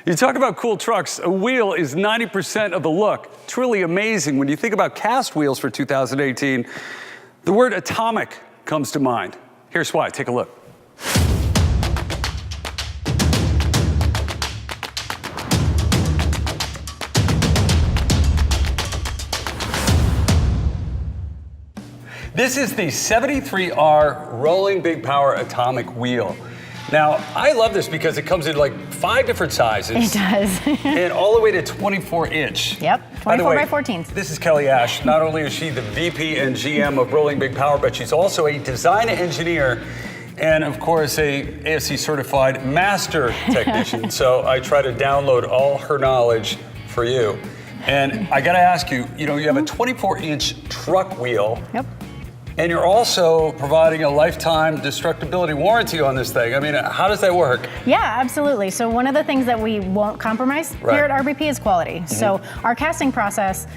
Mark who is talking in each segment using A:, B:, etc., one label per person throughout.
A: You talk about cool trucks, a wheel is 90% of the look. It's really amazing. When you think about cast wheels for 2018, the word atomic comes to mind. Here's why, take a look. This is the 73R Rolling Big Power Atomic Wheel. Now, I love this because it comes in like 5 different sizes.
B: It does.
A: And all the way to 24-inch.
B: Yep, 24 by 14.
A: This is Kelly Ash. Not only is she the VP and GM of Rolling Big Power, but she's also a design engineer and, of course, a ASE certified master technician. So I try to download all her knowledge for you. And I gotta ask you, you have a 24-inch truck wheel.
B: Yep.
A: And you're also providing a lifetime destructibility warranty on this thing. I mean, how does that work?
B: Yeah, absolutely. So one of the things that we won't compromise here at RBP is quality. So our casting process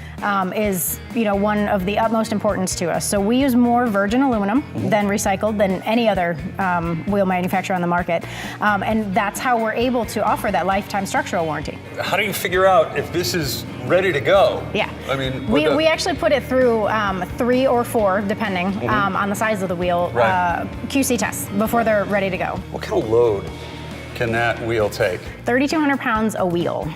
B: is, one of the utmost importance to us. So we use more virgin aluminum than recycled than any other wheel manufacturer on the market. And that's how we're able to offer that lifetime structural warranty.
A: How do you figure out if this is ready to go?
B: Yeah.
A: I mean,
B: we actually put it through 3 or 4, depending on the size of the wheel, QC tests before they're ready to go.
A: What kind of load can that wheel take? 3,200
B: pounds a wheel.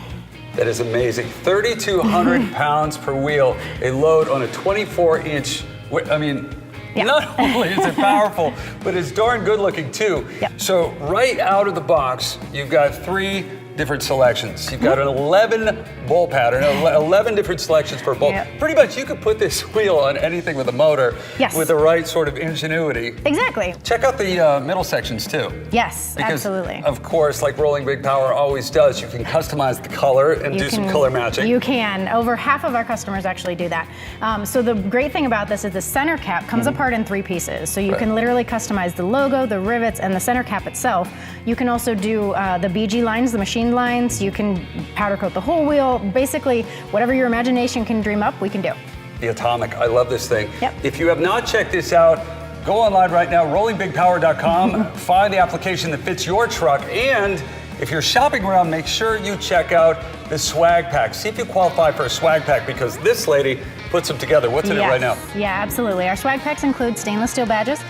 A: That is amazing. 3,200 pounds per wheel, a load on a 24-inch. I mean, not only is it powerful, but it's darn good looking too.
B: Yep.
A: So right out of the box, you've got 3 different selections. You've got an 11 bolt pattern, 11 different selections per bolt.
B: Yep.
A: Pretty much you could put this wheel on anything with a motor with the right sort of ingenuity.
B: Exactly.
A: Check out the middle sections too.
B: Yes,
A: because,
B: absolutely.
A: Of course, like Rolling Big Power always does, you can customize the color and do some color matching.
B: You can. Over half of our customers actually do that. So the great thing about this is the center cap comes apart in 3 pieces. So you can literally customize the logo, the rivets, and the center cap itself. You can also do the BG lines, the machine lines. You can powder coat the whole wheel. Basically, whatever your imagination can dream up, we can do.
A: The Atomic, I love this thing.
B: Yep.
A: If you have not checked this out, go online right now, rollingbigpower.com, find the application that fits your truck, and if you're shopping around, make sure you check out the swag pack. See if you qualify for a swag pack, because this lady puts them together. What's in it right now?
B: Yeah, absolutely. Our swag packs include stainless steel badges.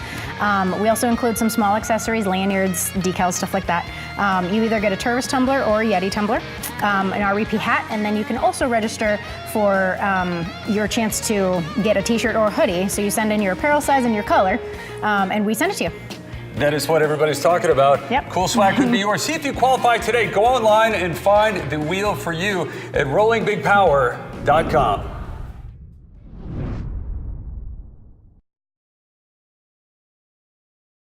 B: We also include some small accessories, lanyards, decals, stuff like that. You either get a Turvis tumbler or a Yeti tumbler, an RBP hat, and then you can also register for your chance to get a t-shirt or a hoodie. So you send in your apparel size and your color, and we send it to you.
A: That is what everybody's talking about.
B: Yep.
A: Cool swag could be yours. See if you qualify today. Go online and find the wheel for you at rollingbigpower.com.